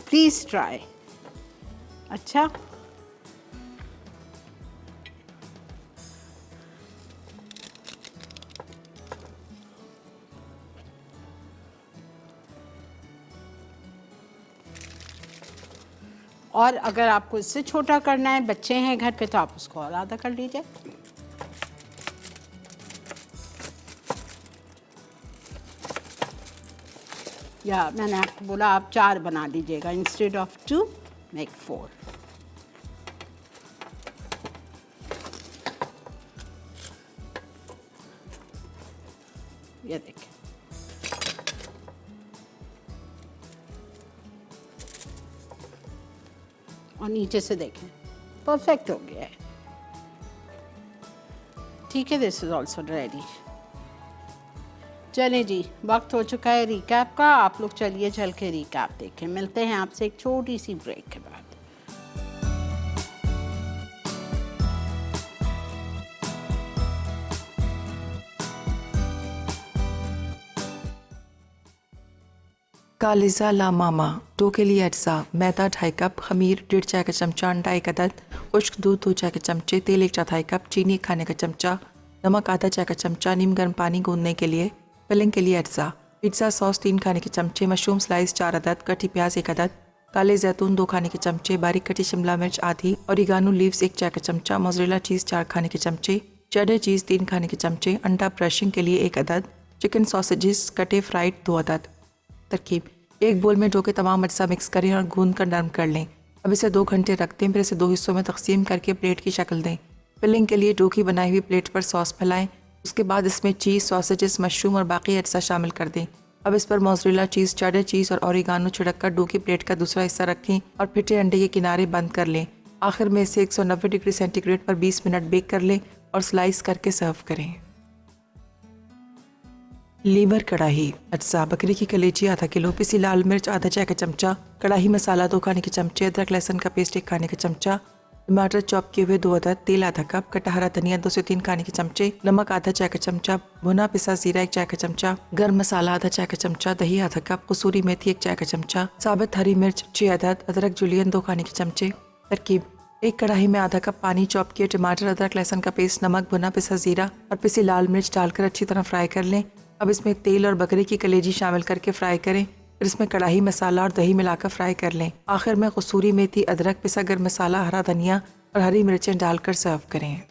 प्लीज़ ट्राई। अच्छा, और अगर आपको इससे छोटा करना है, बच्चे हैं घर पे, तो आप उसको और आधा कर लीजिए। या मैंने आपको बोला आप 4 बना लीजिएगा, इंस्टेड ऑफ 2 मेक 4। ये देखें, और नीचे से देखें, परफेक्ट हो गया है। ठीक है, दिस इज ऑल्सो रेडी। चलें जी, वक्त हो चुका है रिकैप का। आप लोग चलिए चल के रिकैप देखें। मिलते हैं आपसे एक छोटी सी ब्रेक के बाद। कालिज़ा ला मामा, डो के लिए अज्जा: मैदा 2.5 कप, खमीर 1.5 चाय का चमचा, अंडा 1 अदद, खुश्क दूध 2 चाय के चमचे, तेल 1/4 कप, चीनी 1 खाने का चमचा, नमक आधा चाय का चमचा, नीम गर्म पानी गूंदने के लिए। फिलिंग के लिए अज्जा: पिज़्ज़ा सॉस 3 खाने के चमचे, मशरूम स्लाइस 4 अदद, कटी प्याज 1 अदद, काले जैतून 2 खाने के चमचे, बारीक कटी शिमला मिर्च आधी, ओरिगानो लीव्स 1 चाय का चमचा, मोज़रेला चीज़ 4 खाने के चमचे, चेडर चीज़ 3 खाने के चमचे, अंडा ब्रशिंग के लिए 1 अदद, चिकन सॉसेजेस कटे फ्राइड 2 अदद। तरकीब: एक बोल में डो के तमाम अज्जा मिक्स करें और गूंद कर नरम कर लें। अब इसे 2 घंटे रख दें, फिर इसे 2 हिस्सों में तकसीम करके प्लेट की शक्ल दें। फिलिंग के लिए डो की बनाई हुई प्लेट पर सॉस फैलाएं। उसके बाद इसमें चीज़, सॉसेजेस, मशरूम और बाकी अज्जा शामिल कर दें। अब इस पर मोज़रेला चीज़, चेडर चीज़ और ओरिगानो छिड़क कर डो की प्लेट का दूसरा हिस्सा रखें और फिटे अंडे के किनारे बंद कर लें। आखिर में इसे 190 डिग्री सेंटीग्रेड पर 20 मिनट बेक कर लें और स्लाइस करके सर्व करें। लीवर कढ़ाई अज्जा: बकरी की कलेजी आधा किलो, पिसी लाल मिर्च आधा चाय का चमचा, कढ़ाई मसाला 2 खाने के चमचे, अदरक लहसुन का पेस्ट 1 खाने का चमचा, टमाटर चॉप किए हुए 2 अदद, तेल आधा कप, कटा हरा धनिया 2 से 3 खाने के चमचे, नमक आधा चाय का चमचा, भुना पिसा जीरा 1 चाय का चमचा, गर्म मसाला आधा चाय का चमचा, दही आधा कप, कसूरी मेथी 1 चाय का चमचा, साबित हरी मिर्च 6 अदद, अदरक जुलियन 2 खाने के चमचे। तरकीब: एक कढ़ाई में आधा कप पानी, चॉप किए टमाटर, अदरक लहसुन का पेस्ट, नमक, भुना पिसा जीरा और पिसी लाल मिर्च डालकर अच्छी तरह फ्राई कर लें। अब इसमें तेल और बकरे की कलेजी शामिल करके फ्राई करें। फिर इसमें कढ़ाई मसाला और दही मिलाकर फ्राई कर लें। आखिर में कसूरी मेथी, अदरक, पिसा गरम मसाला, हरा धनिया और हरी मिर्चें डालकर सर्व करें।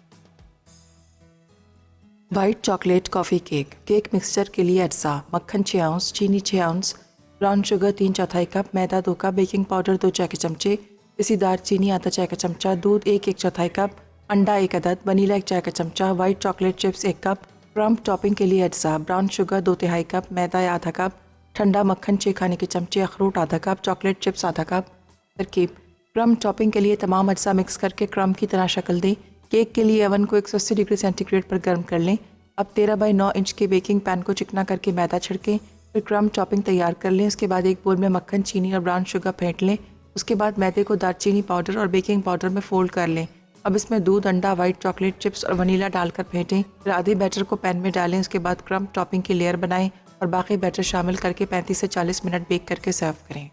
White chocolate coffee cake. Cake mixture के लिए अज्जा: मक्खन 6 आउंस, चीनी 6 आउंस, ब्राउन शुगर 3/4 कप, मैदा 2 कप, बेकिंग पाउडर 2 चाय के चमचे, पिसी दालचीनी आधा चाय का चमचा, दूध 1/4 कप, अंडा 1 अदद, वनीला 1 चाय का चमचा, white chocolate chips 1 cup, crumb topping के लिए अज्जा: ब्राउन शुगर 2/3 कप, मैदा आधा कप, ठंडा मक्खन 6 खाने के चमचे, अखरोट आधा कप, चॉकलेट चिप्स आधा कप। तरकीब: क्रम्ब टॉपिंग के लिए तमाम अज्जा मिक्स करके क्रम्ब की तरह शक्ल दें। केक के लिए ओवन को 180 डिग्री सेंटीग्रेड पर गर्म कर लें। अब 13 बाई 9 इंच के बेकिंग पैन को चिकना करके मैदा छिड़कें। फिर क्रम्ब टॉपिंग तैयार कर लें। उसके बाद एक बोल में मक्खन, चीनी और ब्राउन शुगर फेंट लें। उसके बाद मैदे को दालचीनी पाउडर और बेकिंग पाउडर में फोल्ड कर लें। अब इसमें दूध, अंडा, वाइट चॉकलेट चिप्स और वनीला डालकर फेंटें। फिर आधे बैटर को पैन में डालें। उसके बाद क्रम्ब टॉपिंग की लेयर बनाएं और बाकी बैटर शामिल करके 35 से 40 मिनट बेक करके सर्व करें।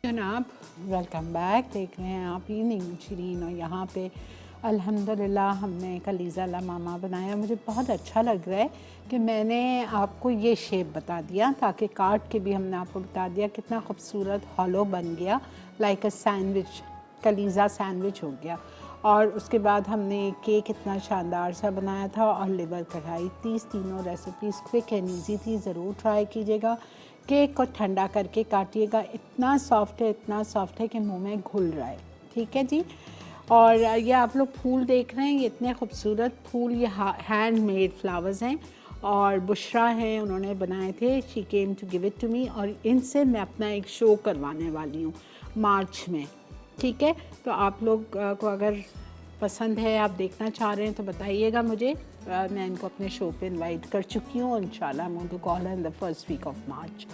जनाब, वेलकम बैक। देख रहे हैं आप इवनिंग शिरीन, और यहाँ पे अल्हम्दुलिल्लाह हमने कलीज़ा लमामा बनाया। मुझे बहुत अच्छा लग रहा है कि मैंने आपको ये शेप बता दिया, ताकि काट के भी हमने आपको बता दिया कितना खूबसूरत हॉलो बन गया, लाइक अ सैंडविच, कलीज़ा सैंडविच हो गया। और उसके बाद हमने केक इतना शानदार सा बनाया था, और लिवर कढ़ाई। तीनों रेसिपीज़ क्विक एंड ईजी थी, ज़रूर ट्राई कीजिएगा। केक को ठंडा करके काटिएगा। इतना सॉफ्ट है कि मुंह में घुल रहा है। ठीक है जी। और ये आप लोग फूल देख रहे हैं, ये इतने खूबसूरत फूल, ये हैंड मेड फ्लावर्स हैं और बुशरा हैं, उन्होंने बनाए थे। She came to give it to me, और इनसे मैं अपना एक शो करवाने वाली हूँ मार्च में। ठीक है, तो आप लोग को अगर पसंद है, आप देखना चाह रहे हैं तो बताइएगा मुझे। मैं इनको अपने शो पे इनवाइट कर चुकी हूँ। इंशाल्लाह I am going to call in the first week of March.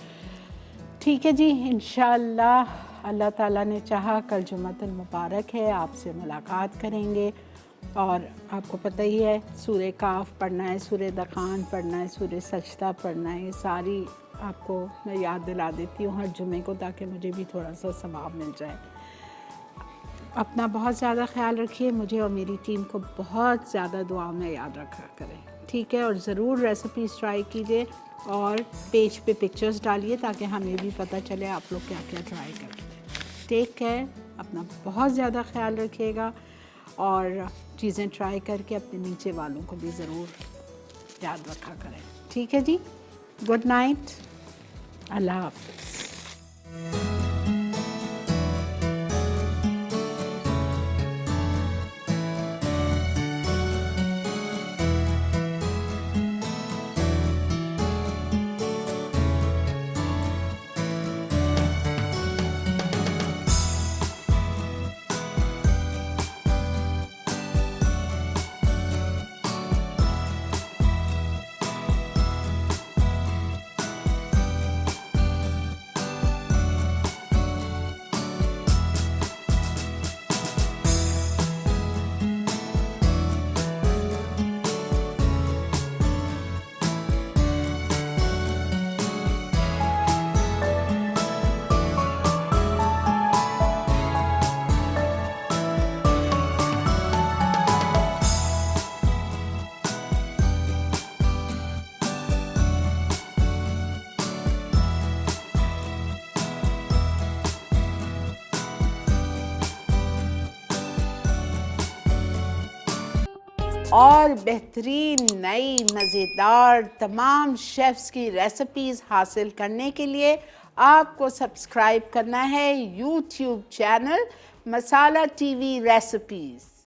ठीक है जी, इंशाल्लाह अल्लाह ताला ने चाहा कल जुम्मतुल मुबारक है, आपसे मुलाकात करेंगे। और आपको पता ही है, सूरह काफ पढ़ना है, सूरह दखान पढ़ना है, सूरह सजदा पढ़ना है। ये सारी आपको मैं याद दिला देती हूँ हर जुमे को, ताकि मुझे भी थोड़ा सा सवाब मिल जाए। अपना बहुत ज़्यादा ख्याल रखिए, मुझे और मेरी टीम को बहुत ज़्यादा दुआ में याद रखा करें। ठीक है, और ज़रूर रेसिपीज़ ट्राई कीजिए और पेज पे पिक्चर्स डालिए, ताकि हमें भी पता चले आप लोग क्या क्या ट्राई करते हैं। टेक केयर, अपना बहुत ज़्यादा ख्याल रखिएगा, और चीज़ें ट्राई करके अपने नीचे वालों को भी ज़रूर याद रखा करें। ठीक है जी, गुड नाइट, अल्लाह हाफ़िज़। और बेहतरीन नई मज़ेदार तमाम शेफ़्स की रेसिपीज़ हासिल करने के लिए आपको सब्सक्राइब करना है यूट्यूब चैनल मसाला टीवी रेसिपीज़।